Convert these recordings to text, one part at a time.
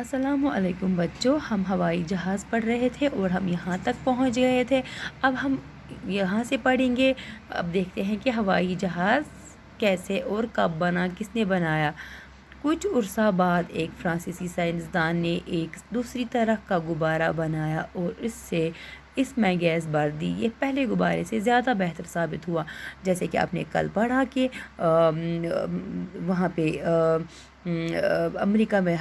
السلام علیکم بچوں، ہم ہوائی جہاز پڑھ رہے تھے اور ہم یہاں تک پہنچ گئے تھے۔ اب ہم یہاں سے پڑھیں گے۔ اب دیکھتے ہیں کہ ہوائی جہاز کیسے اور کب بنا، کس نے بنایا۔ کچھ عرصہ بعد ایک فرانسیسی سائنسدان نے ایک دوسری طرح کا غبارہ بنایا اور اس میں گیس بھر دی۔ یہ پہلے غبارے سے زیادہ بہتر ثابت ہوا۔ جیسے کہ آپ نے کل پڑھا کہ وہاں پہ امریکہ میں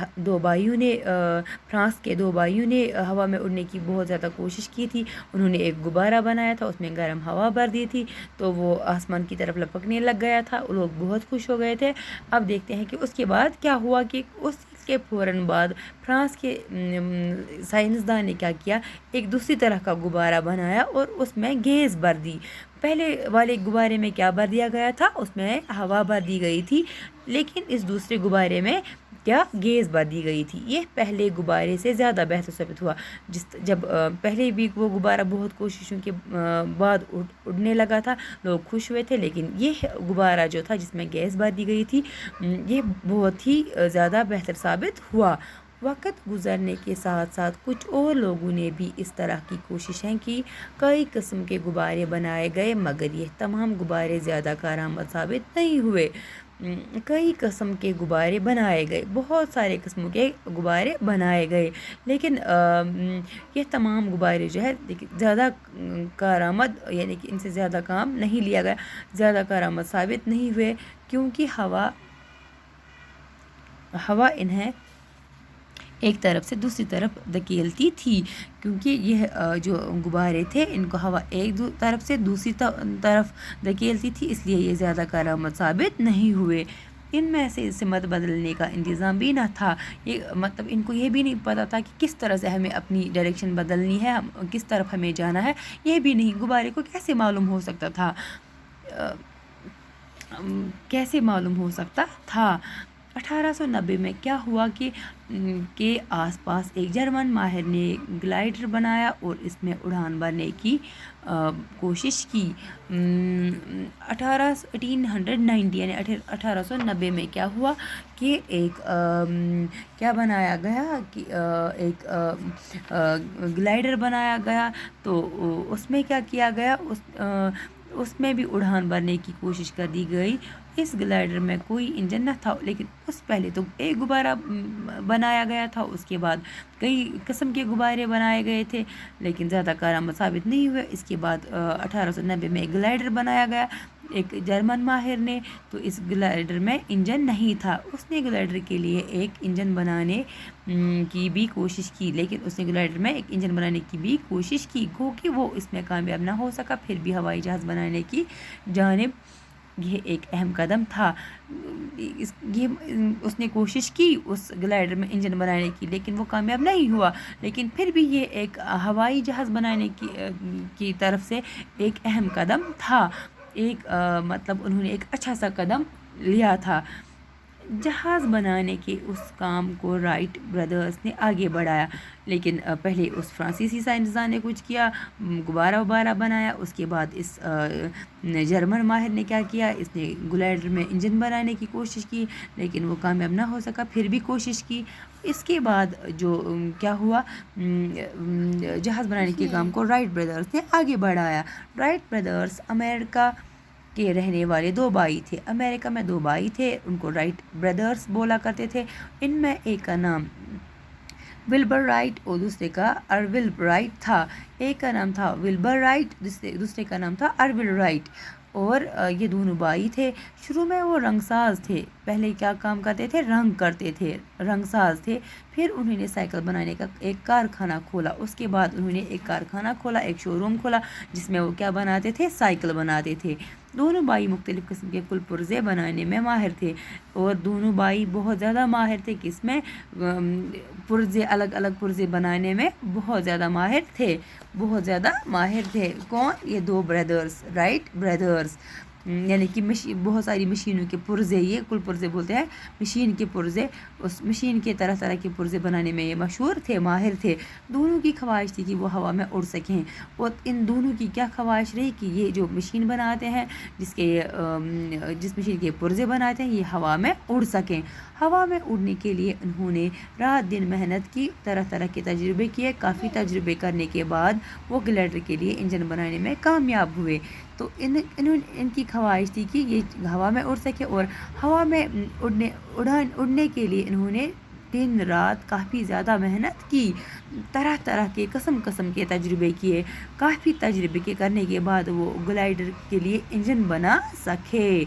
فرانس کے دو بھائیوں نے ہوا میں اڑنے کی بہت زیادہ کوشش کی تھی۔ انہوں نے ایک غبارہ بنایا تھا، اس میں گرم ہوا بھر دی تھی تو وہ آسمان کی طرف لپکنے لگ گیا تھا۔ لوگ بہت خوش ہو گئے تھے۔ اب دیکھتے ہیں کہ اس کے بعد کیا ہوا کہ اس کے فوراً بعد فرانس کے سائنسدان نے کیا کیا، ایک دوسری طرح کا غبارہ بنایا اور اس میں گیس بھر دی۔ پہلے والے غبارے میں کیا بھر دیا گیا تھا؟ اس میں ہوا بھر دی گئی تھی، لیکن اس دوسرے غبارے میں کیا گیس بھر دی گئی تھی۔ یہ پہلے غبارے سے زیادہ بہتر ثابت ہوا۔ جب پہلے بھی وہ غبارہ بہت کوششوں کے بعد اڑنے لگا تھا، لوگ خوش ہوئے تھے، لیکن یہ غبارہ جو تھا جس میں گیس بھر دی گئی تھی، یہ بہت ہی زیادہ بہتر ثابت ہوا۔ وقت گزرنے کے ساتھ ساتھ کچھ اور لوگوں نے بھی اس طرح کی کوششیں کی۔ کئی قسم کے غبارے بنائے گئے، مگر یہ تمام غبارے زیادہ کارآمد ثابت نہیں ہوئے۔ کئی قسم کے غبارے بنائے گئے، بہت سارے قسموں کے غبارے بنائے گئے، لیکن یہ تمام غبارے جو ہے زیادہ کارآمد، یعنی کہ ان سے زیادہ کام نہیں لیا گیا، زیادہ کارآمد ثابت نہیں ہوئے، کیونکہ ہوا انہیں ایک طرف سے دوسری طرف دھکیلتی تھی۔ کیونکہ یہ جو غبارے تھے ان کو ہوا ایک طرف سے دوسری طرف دھکیلتی تھی، اس لیے یہ زیادہ کارآمد ثابت نہیں ہوئے۔ ان میں سے سمت بدلنے کا انتظام بھی نہ تھا، مطلب ان کو یہ بھی نہیں پتہ تھا کہ کس طرح سے ہمیں اپنی ڈائریکشن بدلنی ہے، کس طرف ہمیں جانا ہے، یہ بھی نہیں۔ غبارے کو کیسے معلوم ہو سکتا تھا؟ کیسے معلوم ہو سکتا تھا؟ 1890 میں کیا ہوا کہ آس پاس ایک جرمن ماہر نے گلائڈر بنایا اور اس میں اڑان بھرنے کی کوشش کی۔ 1890 یعنی 1890 میں کیا ہوا کہ کیا بنایا گیا کہ ایک گلائڈر بنایا گیا، تو اس میں کیا کیا گیا، اس میں بھی اڑان بھرنے کی کوشش کر دی گئی۔ اس گلائڈر میں کوئی انجن نہ تھا، لیکن اس پہلے تو ایک غبارہ بنایا گیا تھا، اس کے بعد کئی قسم کے غبارے بنائے گئے تھے، لیکن زیادہ کارآمد ثابت نہیں ہوئے۔ اس کے بعد 1890 میں ایک گلائڈر بنایا گیا ایک جرمن ماہر نے، تو اس گلائڈر میں انجن نہیں تھا۔ اس نے گلائڈر کے لیے ایک انجن بنانے کی بھی کوشش کی، لیکن اس نے گلائڈر میں ایک انجن بنانے کی بھی کوشش کی، کہ وہ اس میں کامیاب نہ ہو سکا۔ پھر بھی ہوائی جہاز بنانے کی جانب یہ ایک اہم قدم تھا۔ اس نے کوشش کی اس گلائڈر میں انجن بنانے کی، لیکن وہ کامیاب نہیں ہوا، لیکن پھر بھی یہ ایک ہوائی جہاز بنانے کی طرف سے ایک اہم قدم تھا۔ مطلب انہوں نے ایک اچھا سا قدم لیا تھا۔ جہاز بنانے کے اس کام کو رائٹ برادرز نے آگے بڑھایا، لیکن پہلے اس فرانسیسی سائنسدان نے کچھ کیا، غبارہ بنایا۔ اس کے بعد اس جرمن ماہر نے کیا کیا، اس نے گلائڈر میں انجن بنانے کی کوشش کی، لیکن وہ کامیاب نہ ہو سکا، پھر بھی کوشش کی۔ اس کے بعد جو کیا ہوا، جہاز بنانے کے کام کو رائٹ برادرز نے آگے بڑھایا۔ رائٹ برادرز امریکہ کے رہنے والے دو بھائی تھے۔ امریکہ میں دو بھائی تھے، ان کو رائٹ برادرز بولا کرتے تھے۔ ان میں ایک کا نام ولبر رائٹ اور دوسرے کا ارول رائٹ تھا۔ ایک کا نام تھا ولبر رائٹ، دوسرے کا نام تھا ارول رائٹ، اور یہ دونوں بھائی تھے۔ شروع میں وہ رنگ ساز تھے۔ پہلے کیا کام کرتے تھے؟ رنگ کرتے تھے، رنگ ساز تھے۔ پھر انہوں نے سائیکل بنانے کا ایک کارخانہ کھولا۔ اس کے بعد انہوں نے ایک کارخانہ کھولا، ایک شو روم کھولا، جس میں وہ کیا بناتے تھے؟ سائیکل بناتے تھے۔ دونوں بھائی مختلف قسم کے کل پرزے بنانے میں ماہر تھے، اور دونوں بھائی بہت زیادہ ماہر تھے، کس میں؟ پرزے، الگ الگ پرزے بنانے میں بہت زیادہ ماہر تھے، بہت زیادہ ماہر تھے۔ کون؟ یہ دو برادرز، رائٹ برادرز، یعنی کہ بہت ساری مشینوں کے پرزے، یہ کل پرزے بولتے ہیں، مشین کے پرزے، اس مشین کے طرح طرح کے پرزے بنانے میں یہ مشہور تھے، ماہر تھے۔ دونوں کی خواہش تھی کہ وہ ہوا میں اڑ سکیں، اور ان دونوں کی کیا خواہش رہی کہ یہ جو مشین بناتے ہیں، جس مشین کے پرزے بناتے ہیں، یہ ہوا میں اڑ سکیں۔ ہوا میں اڑنے کے لیے انہوں نے رات دن محنت کی، طرح طرح کے تجربے کیے۔ کافی تجربے کرنے کے بعد وہ گلائڈر کے لیے انجن بنانے میں کامیاب ہوئے۔ تو ان کی خواہش تھی کہ یہ ہوا میں اڑ سکے، اور ہوا میں اڑنے کے لیے انہوں نے دن رات کافی زیادہ محنت کی، طرح طرح کے قسم کے تجربے کیے۔ کافی تجربے کرنے کے بعد وہ گلائڈر کے لیے انجن بنا سکے۔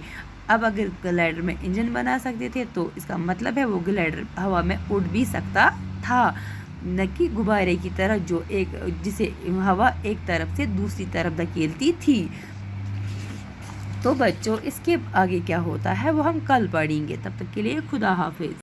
اب اگر گلائڈر میں انجن بنا سکتے تھے تو اس کا مطلب ہے وہ گلائڈر ہوا میں اڑ بھی سکتا تھا، نہ کہ غبارے کی طرح جسے ہوا ایک طرف سے دوسری طرف دھکیلتی تھی۔ تو بچوں، اس کے آگے کیا ہوتا ہے وہ ہم کل پڑھیں گے۔ تب تک کے لیے خدا حافظ۔